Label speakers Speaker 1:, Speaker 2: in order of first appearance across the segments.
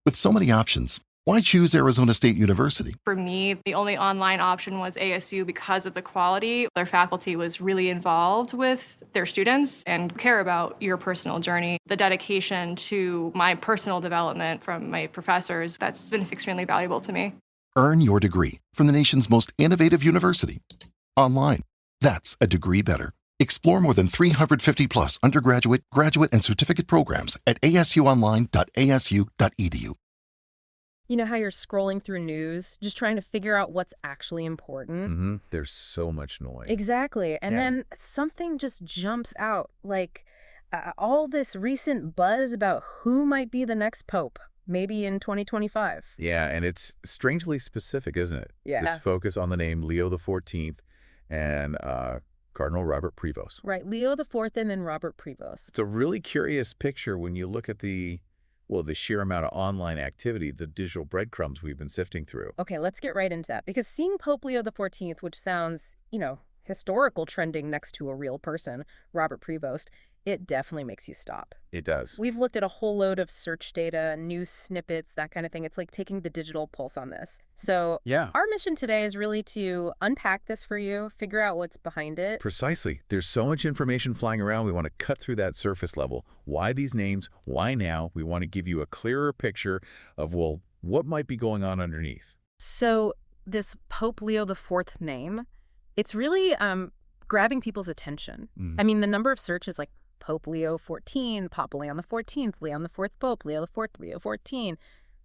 Speaker 1: With so many options, why choose Arizona State University?
Speaker 2: For me, the only online option was ASU because of the quality. Their faculty was really involved with their students and care about your personal journey. The dedication to my personal development from my professors, that's been extremely valuable to me.
Speaker 1: Earn your degree from the nation's most innovative university. Online. That's a degree better. Explore more than 350 plus undergraduate, graduate, and certificate programs at asuonline.asu.edu.
Speaker 3: You know how you're scrolling through news, just trying to figure out what's actually important?
Speaker 4: There's so much noise.
Speaker 3: Exactly. And then something just jumps out, like all this recent buzz about who might be the next pope, maybe in 2025.
Speaker 4: Yeah, and it's strangely specific, isn't it?
Speaker 3: Yeah.
Speaker 4: This focus on the name Leo XIV and Cardinal Robert Prevost.
Speaker 3: Right, Leo IV and then Robert Prevost.
Speaker 4: It's a really curious picture when you look at the sheer amount of online activity, the digital breadcrumbs we've been sifting through.
Speaker 3: Okay, let's get right into that. Because seeing Pope Leo XIV, which sounds, historical trending next to a real person, Robert Prevost, it definitely makes you stop.
Speaker 4: It does.
Speaker 3: We've looked at a whole load of search data, news snippets, that kind of thing. It's like taking the digital pulse on this. So our mission today is really to unpack this for you, figure out what's behind it.
Speaker 4: Precisely. There's so much information flying around. We want to cut through that surface level. Why these names? Why now? We want to give you a clearer picture of, what might be going on underneath.
Speaker 3: So this Pope Leo IV name, it's really grabbing people's attention. I mean, the number of searches like Pope Leo XIV, Papa Leon XIV, Leon IV Pope, Leo IV, Leo XIV,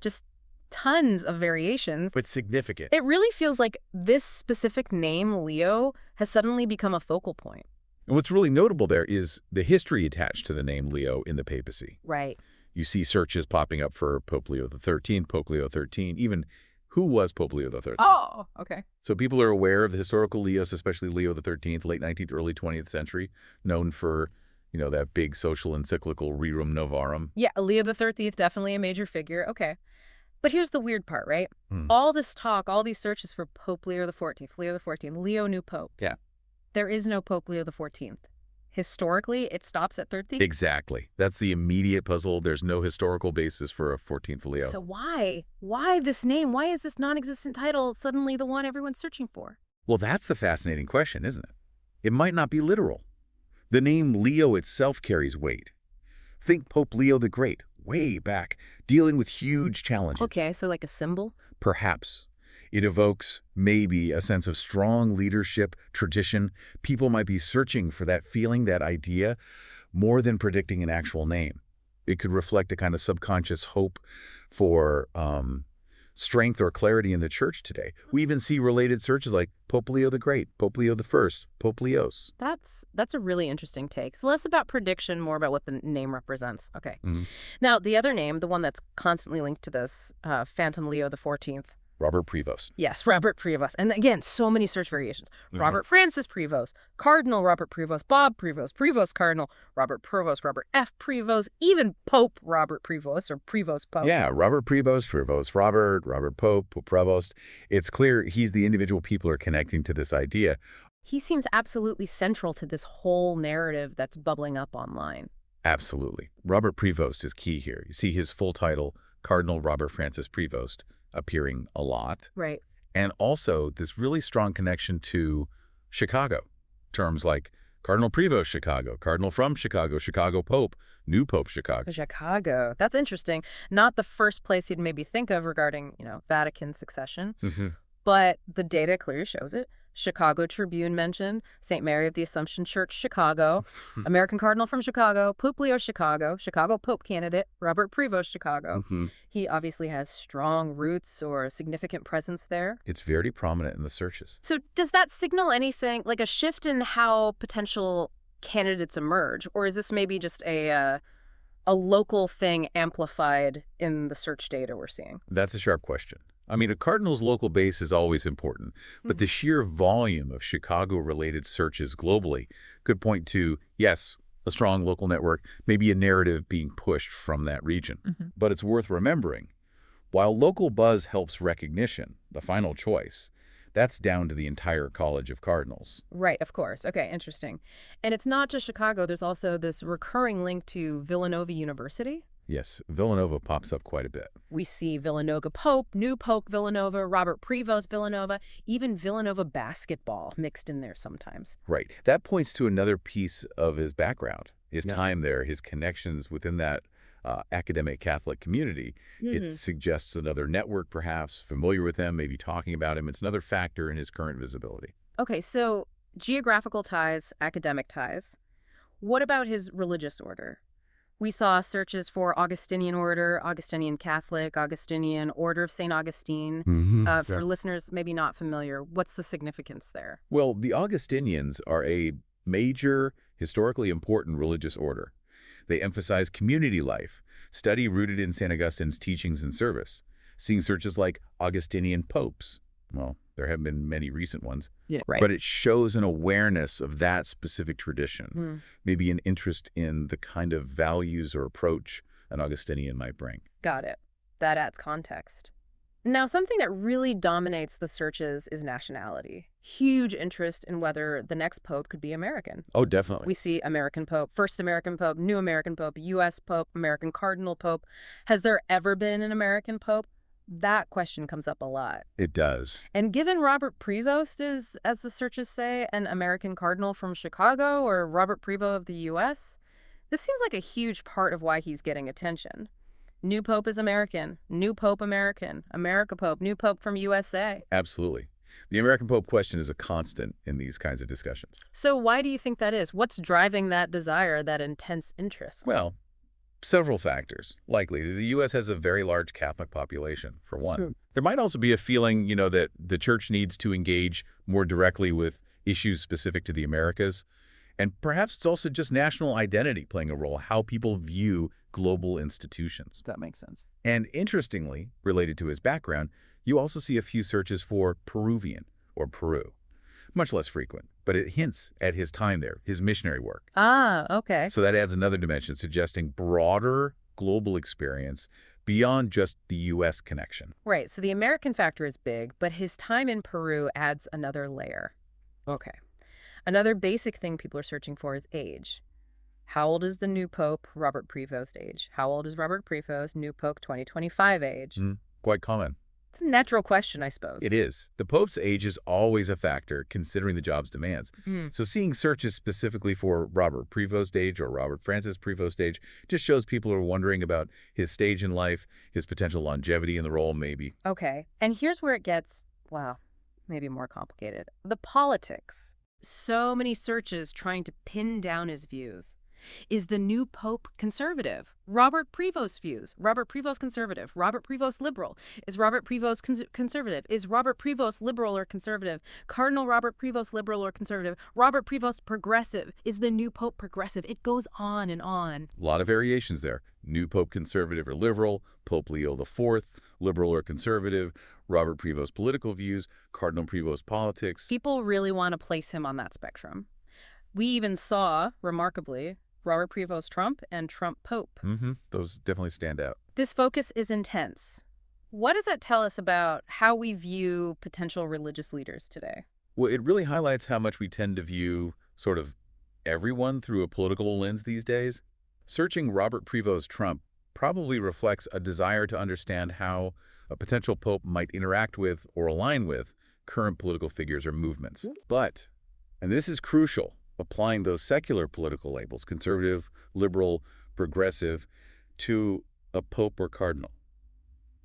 Speaker 3: just tons of variations.
Speaker 4: But significant.
Speaker 3: It really feels like this specific name, Leo, has suddenly become a focal point.
Speaker 4: And what's really notable there is the history attached to the name Leo in the papacy.
Speaker 3: Right.
Speaker 4: You see searches popping up for Pope Leo XIII, Pope Leo XIII, even who was Pope Leo XIII.
Speaker 3: Oh, okay.
Speaker 4: So people are aware of the historical Leos, especially Leo XIII, late 19th, early 20th century, known for that big social encyclical Rerum Novarum.
Speaker 3: Yeah, Leo XIII, definitely a major figure. Okay. But here's the weird part, right? All this talk, all these searches for Pope Leo XIV, Leo new Pope.
Speaker 4: Yeah.
Speaker 3: There is no Pope Leo XIV. Historically, it stops at 13?
Speaker 4: Exactly. That's the immediate puzzle. There's no historical basis for a 14th Leo.
Speaker 3: So why? Why this name? Why is this non-existent title suddenly the one everyone's searching for?
Speaker 4: Well, that's the fascinating question, isn't it? It might not be literal. The name Leo itself carries weight. Think Pope Leo the Great, way back, dealing with huge challenges.
Speaker 3: Okay, so like a symbol?
Speaker 4: Perhaps. It evokes, maybe, a sense of strong leadership, tradition. People might be searching for that feeling, that idea, more than predicting an actual name. It could reflect a kind of subconscious hope for strength or clarity in the church today. We even see related searches like Pope Leo the Great, Pope Leo I, Pope Leos.
Speaker 3: That's a really interesting take. So less about prediction, more about what the name represents. Okay. Now, the other name, the one that's constantly linked to this, Phantom Leo XIV.
Speaker 4: Robert Prevost.
Speaker 3: Yes, Robert Prevost. And again, so many search variations. Robert Francis Prevost, Cardinal Robert Prevost, Bob Prevost, Prevost Cardinal, Robert Provost, Robert F. Prevost, even Pope Robert Prevost or Prevost Pope.
Speaker 4: Yeah, Robert Prevost, Prevost Robert Pope, Pope Prevost. It's clear he's the individual people are connecting to this idea.
Speaker 3: He seems absolutely central to this whole narrative that's bubbling up online.
Speaker 4: Absolutely. Robert Prevost is key here. You see his full title, Cardinal Robert Francis Prevost, appearing a lot.
Speaker 3: Right.
Speaker 4: And also this really strong connection to Chicago. Terms like Cardinal Prevost Chicago, Cardinal from Chicago, Chicago Pope, new Pope Chicago.
Speaker 3: Chicago. That's interesting. Not the first place you'd maybe think of regarding, Vatican succession. But the data clearly shows it. Chicago Tribune mentioned, St. Mary of the Assumption Church, Chicago, American Cardinal from Chicago, Pope Leo Chicago, Chicago Pope candidate, Robert Prevost Chicago. He obviously has strong roots or significant presence there.
Speaker 4: It's very prominent in the searches.
Speaker 3: So does that signal anything, like a shift in how potential candidates emerge? Or is this maybe just a local thing amplified in the search data we're seeing?
Speaker 4: That's a sharp question. I mean, a cardinal's local base is always important, but the sheer volume of Chicago-related searches globally could point to, yes, a strong local network, maybe a narrative being pushed from that region. But it's worth remembering, while local buzz helps recognition, the final choice, that's down to the entire College of Cardinals.
Speaker 3: Right, of course. Okay, interesting. And it's not just Chicago. There's also this recurring link to Villanova University.
Speaker 4: Yes, Villanova pops up quite a bit.
Speaker 3: We see Villanova Pope, new Pope Villanova, Robert Prevost Villanova, even Villanova basketball mixed in there sometimes.
Speaker 4: Right. That points to another piece of his background, his time there, his connections within that academic Catholic community. It suggests another network, perhaps, familiar with him, maybe talking about him. It's another factor in his current visibility.
Speaker 3: Okay, so geographical ties, academic ties. What about his religious order? We saw searches for Augustinian order, Augustinian Catholic, Augustinian Order of St. Augustine. For listeners maybe not familiar, what's the significance there?
Speaker 4: Well, the Augustinians are a major, historically important religious order. They emphasize community life, study rooted in St. Augustine's teachings and service, seeing searches like Augustinian popes. Well, there have been many recent ones.
Speaker 3: Yeah, right.
Speaker 4: But it shows an awareness of that specific tradition, maybe an interest in the kind of values or approach an Augustinian might bring.
Speaker 3: Got it. That adds context. Now, something that really dominates the searches is nationality. Huge interest in whether the next pope could be American.
Speaker 4: Oh, definitely.
Speaker 3: We see American pope, first American pope, new American pope, U.S. pope, American cardinal pope. Has there ever been an American pope? That question comes up a lot.
Speaker 4: It does.
Speaker 3: And given Robert Prevost is, as the searches say, an American cardinal from Chicago or Robert Prevost of the U.S., this seems like a huge part of why he's getting attention. New pope is American, new pope American, America pope, new pope from USA.
Speaker 4: Absolutely. The American Pope question is a constant in these kinds of discussions.
Speaker 3: So why do you think that is? What's driving that desire, that intense interest?
Speaker 4: Well, several factors. Likely, the U.S. has a very large Catholic population, for one.
Speaker 3: Sure.
Speaker 4: There might also be a feeling, that the church needs to engage more directly with issues specific to the Americas. And perhaps it's also just national identity playing a role, how people view global institutions.
Speaker 5: That makes sense.
Speaker 4: And interestingly, related to his background, you also see a few searches for Peruvian or Peru. Much less frequent, but it hints at his time there, his missionary work.
Speaker 3: Ah, okay.
Speaker 4: So that adds another dimension, suggesting broader global experience beyond just the U.S. connection.
Speaker 3: Right, so the American factor is big, but his time in Peru adds another layer. Okay. Another basic thing people are searching for is age. How old is the new Pope, Robert Prevost age? How old is Robert Prevost, new Pope 2025 age?
Speaker 4: Quite common.
Speaker 3: It's a natural question, I suppose.
Speaker 4: It is. The Pope's age is always a factor, considering the job's demands. So seeing searches specifically for Robert Prevost age or Robert Francis Prevost age just shows people are wondering about his stage in life, his potential longevity in the role, maybe.
Speaker 3: Okay, and here's where it gets, well, maybe more complicated. The politics. So many searches trying to pin down his views. Is the new Pope conservative? Robert Prevost views. Robert Prevost conservative. Robert Prevost liberal. Is Robert Prevost conservative? Is Robert Prevost liberal or conservative? Cardinal Robert Prevost liberal or conservative? Robert Prevost progressive. Is the new Pope progressive? It goes on and on.
Speaker 4: A lot of variations there. New Pope conservative or liberal, Pope Leo IV, liberal or conservative, Robert Prevost political views, Cardinal Prevost politics.
Speaker 3: People really want to place him on that spectrum. We even saw, remarkably, Robert Prevost Trump and Trump Pope.
Speaker 4: Those definitely stand out.
Speaker 3: This focus is intense. What does that tell us about how we view potential religious leaders today?
Speaker 4: Well, it really highlights how much we tend to view sort of everyone through a political lens these days. Searching Robert Prevost Trump probably reflects a desire to understand how a potential pope might interact with or align with current political figures or movements. But, and this is crucial, applying those secular political labels, conservative, liberal, progressive, to a pope or cardinal.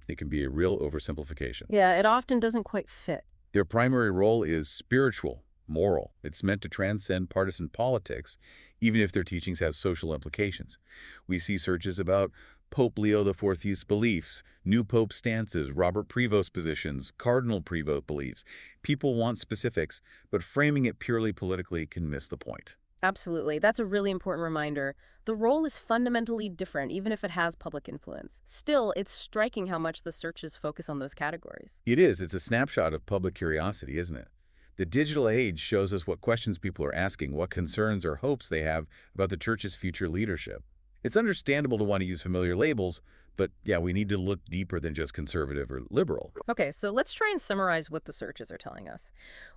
Speaker 4: It can be a real oversimplification.
Speaker 3: Yeah, it often doesn't quite fit.
Speaker 4: Their primary role is spiritual, moral. It's meant to transcend partisan politics, even if their teachings have social implications. We see searches about Pope Leo IV's beliefs, new Pope stances, Robert Prevost positions, Cardinal Prevost beliefs. People want specifics, but framing it purely politically can miss the point.
Speaker 3: Absolutely. That's a really important reminder. The role is fundamentally different, even if it has public influence. Still, it's striking how much the searches focus on those categories.
Speaker 4: It is. It's a snapshot of public curiosity, isn't it? The digital age shows us what questions people are asking, what concerns or hopes they have about the church's future leadership. It's understandable to want to use familiar labels, but yeah, we need to look deeper than just conservative or liberal.
Speaker 3: Okay, so let's try and summarize what the searches are telling us.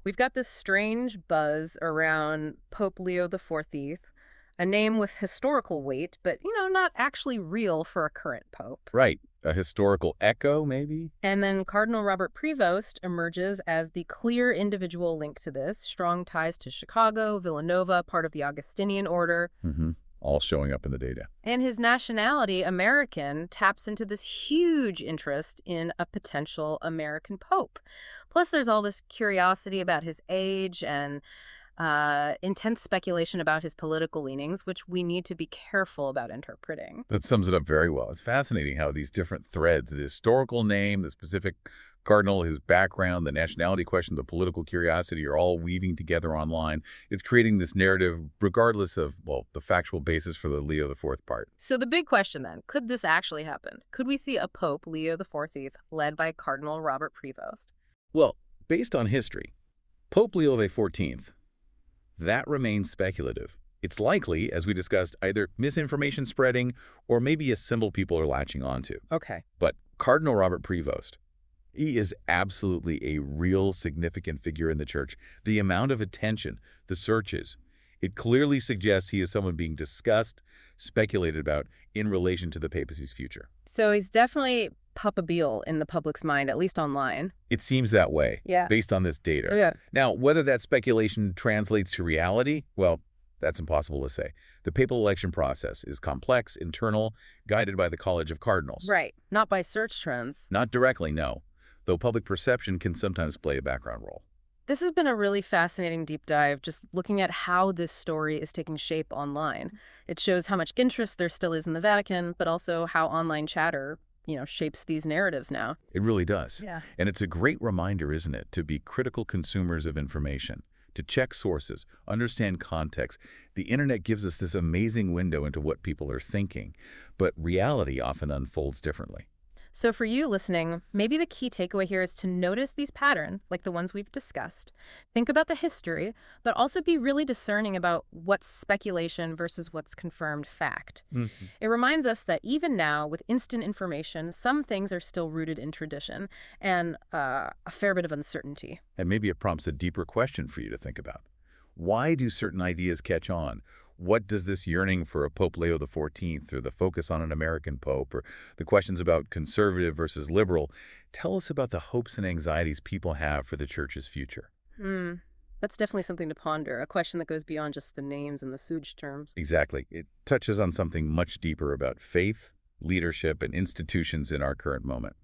Speaker 3: We've got this strange buzz around Pope Leo XIV, A name with historical weight, but, not actually real for a current pope.
Speaker 4: Right. A historical echo, maybe?
Speaker 3: And then Cardinal Robert Prevost emerges as the clear individual link to this, strong ties to Chicago, Villanova, part of the Augustinian order.
Speaker 4: All showing up in the data.
Speaker 3: And his nationality, American, taps into this huge interest in a potential American pope. Plus, there's all this curiosity about his age and intense speculation about his political leanings, which we need to be careful about interpreting.
Speaker 4: That sums it up very well. It's fascinating how these different threads, the historical name, the specific cardinal, his background, the nationality question, the political curiosity are all weaving together online. It's creating this narrative regardless of, well, the factual basis for the Leo IV part.
Speaker 3: So the big question then, could this actually happen? Could we see a Pope, Leo XIV, led by Cardinal Robert Prevost?
Speaker 4: Well, based on history, Pope Leo XIV, that remains speculative. It's likely, as we discussed, either misinformation spreading or maybe a symbol people are latching onto.
Speaker 3: Okay.
Speaker 4: But Cardinal Robert Prevost, he is absolutely a real significant figure in the church. The amount of attention, the searches, it clearly suggests he is someone being discussed, speculated about in relation to the papacy's future.
Speaker 3: So he's definitely Papa Beale in the public's mind, at least online.
Speaker 4: It seems that way,
Speaker 3: Yeah.
Speaker 4: based on this data.
Speaker 3: Yeah.
Speaker 4: Now, whether that speculation translates to reality, well, that's impossible to say. The papal election process is complex, internal, guided by the College of Cardinals.
Speaker 3: Right. Not by search trends.
Speaker 4: Not directly, no, though public perception can sometimes play a background role.
Speaker 3: This has been a really fascinating deep dive, just looking at how this story is taking shape online. It shows how much interest there still is in the Vatican, but also how online chatter, shapes these narratives now.
Speaker 4: It really does.
Speaker 3: Yeah.
Speaker 4: And it's a great reminder, isn't it, to be critical consumers of information, to check sources, understand context. The internet gives us this amazing window into what people are thinking, but reality often unfolds differently.
Speaker 3: So for you listening, maybe the key takeaway here is to notice these patterns, like the ones we've discussed. Think about the history, but also be really discerning about what's speculation versus what's confirmed fact. It reminds us that even now, with instant information, some things are still rooted in tradition and a fair bit of uncertainty.
Speaker 4: And maybe it prompts a deeper question for you to think about. Why do certain ideas catch on? What does this yearning for a Pope Leo XIV or the focus on an American pope or the questions about conservative versus liberal tell us about the hopes and anxieties people have for the church's future?
Speaker 3: That's definitely something to ponder, a question that goes beyond just the names and the SUJ terms.
Speaker 4: Exactly. It touches on something much deeper about faith, leadership, and institutions in our current moment.